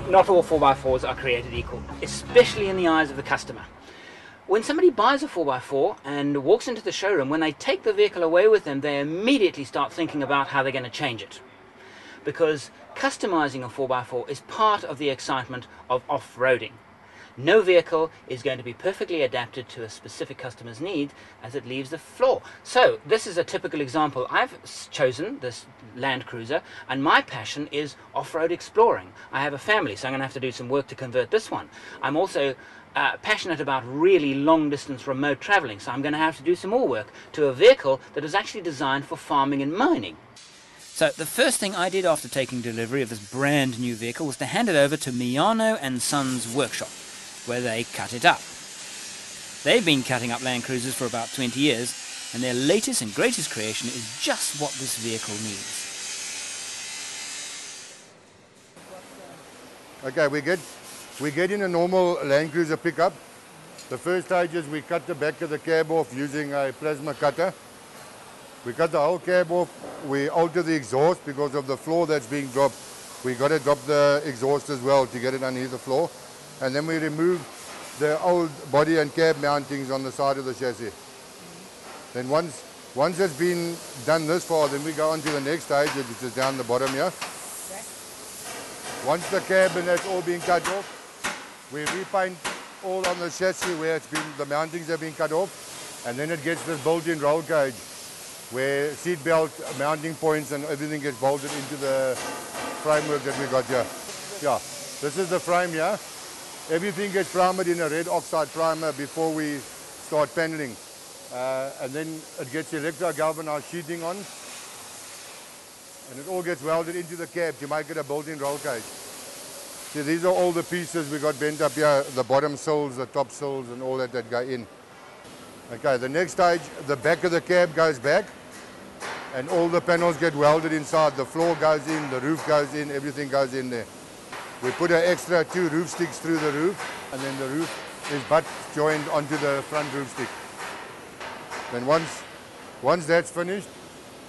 Not all 4x4s are created equal, especially in the eyes of the customer. When somebody buys a 4x4 and walks into the showroom, when they take the vehicle away with them, they immediately start thinking about how they're going to change it. Because customizing a 4x4 is part of the excitement of off-roading. No vehicle is going to be perfectly adapted to a specific customer's need as it leaves the floor. So this is a typical example. I've chosen this Land Cruiser and my passion is off-road exploring. I have a family, so I'm going to have to do some work to convert this one. I'm also passionate about really long distance remote traveling, so I'm going to have to do some more work to a vehicle that is actually designed for farming and mining. So the first thing I did after taking delivery of this brand new vehicle was to hand it over to Miano and Sons workshop, where they cut it up. They've been cutting up Land Cruisers for about 20 years, and their latest and greatest creation is just what this vehicle needs. Okay, we get in a normal Land Cruiser pickup. The first stage is we cut the back of the cab off using a plasma cutter. We cut the whole cab off, we alter the exhaust because of the floor that's being dropped. We got to drop the exhaust as well to get it underneath the floor. And then we remove the old body and cab mountings on the side of the chassis. Then once it's been done this far, then we go on to the next stage, which is down the bottom here. Okay. Once the cab and that's all been cut off, we repaint all on the chassis where the mountings have been cut off, and then it gets this built-in roll cage where seat belt mounting points and everything gets bolted into the framework that we got here. Yeah, this is the frame here. Everything gets primed in a red oxide primer before we start paneling. And then it gets electro-galvanized sheeting on. And it all gets welded into the cab to make it a built-in roll cage. See, these are all the pieces we got bent up here, the bottom sills, the top sills, and all that go in. Okay, the next stage, the back of the cab goes back, and all the panels get welded inside. The floor goes in, the roof goes in, everything goes in there. We put an extra 2 roof sticks through the roof, and then the roof is butt joined onto the front roof stick. Then once that's finished,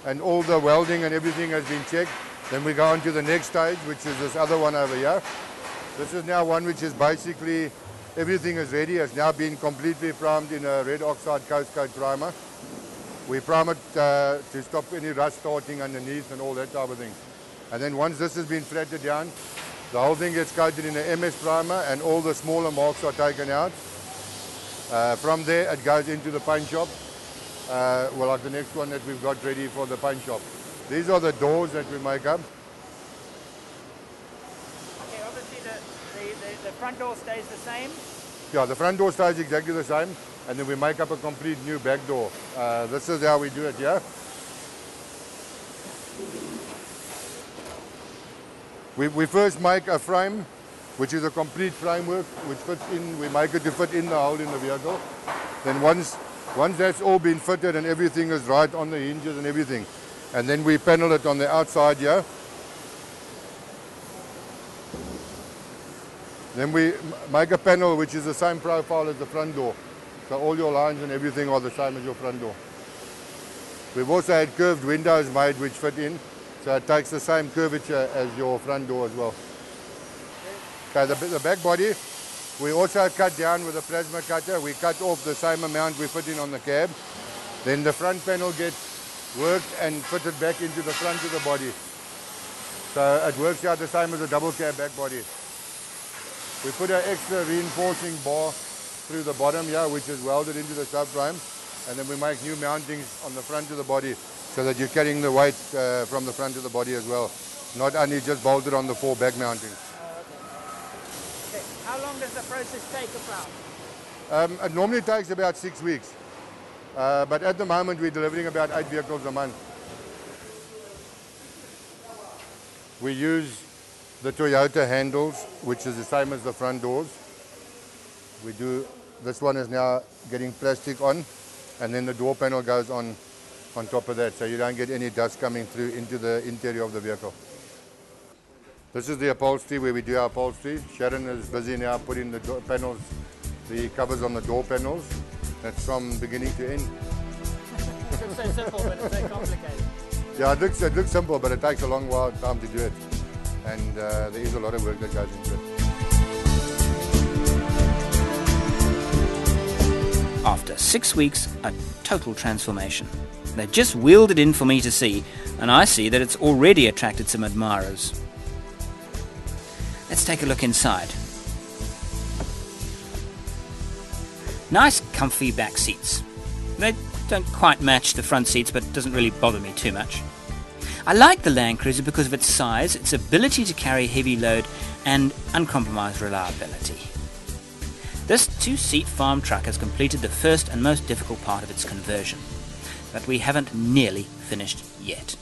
and all the welding and everything has been checked, then we go on to the next stage, which is this other one over here. This is now one which is basically, everything is ready. It's now been completely primed in a red oxide coast coat primer. We prime it to stop any rust starting underneath and all that type of thing. And then once this has been flattened down, the whole thing gets coated in an MS primer and all the smaller marks are taken out. From there it goes into the paint shop. Well, like the next one that we've got ready for the paint shop. These are the doors that we make up. Okay, obviously the front door stays the same? Yeah, the front door stays exactly the same, and then we make up a complete new back door. This is how we do it here. We first make a frame, which is a complete framework, which fits in, we make it to fit in the hole in the vehicle. Then once that's all been fitted and everything is right on the hinges and everything, and then we panel it on the outside here. Then we make a panel which is the same profile as the front door. So all your lines and everything are the same as your front door. We've also had curved windows made which fit in, so it takes the same curvature as your front door as well. Okay, the back body, we also cut down with a plasma cutter. We cut off the same amount we put in on the cab. Then the front panel gets worked and fitted back into the front of the body. So it works out the same as a double cab back body. We put an extra reinforcing bar through the bottom here, which is welded into the subframe, and then we make new mountings on the front of the body so that you're carrying the weight from the front of the body as well, not only just bolted on the 4 back mountings. Okay. How long does the process take about? It normally takes about 6 weeks, but at the moment we're delivering about 8 vehicles a month. We use the Toyota handles, which is the same as the front doors. This one is now getting plastic on, and then the door panel goes on top of that, so you don't get any dust coming through into the interior of the vehicle. This is the upholstery where we do our upholstery. Sharon is busy now putting the door panels, the covers on the door panels. That's from beginning to end. It looks so simple, but it's so complicated. Yeah, it looks simple, but it takes a long time to do it. And there is a lot of work that goes into it. After 6 weeks, a total transformation. They've just wheeled it in for me to see, and I see that it's already attracted some admirers. Let's take a look inside. Nice comfy back seats. They don't quite match the front seats, but it doesn't really bother me too much. I like the Land Cruiser because of its size, its ability to carry heavy load, and uncompromised reliability. This 2-seat farm truck has completed the first and most difficult part of its conversion, but we haven't nearly finished yet.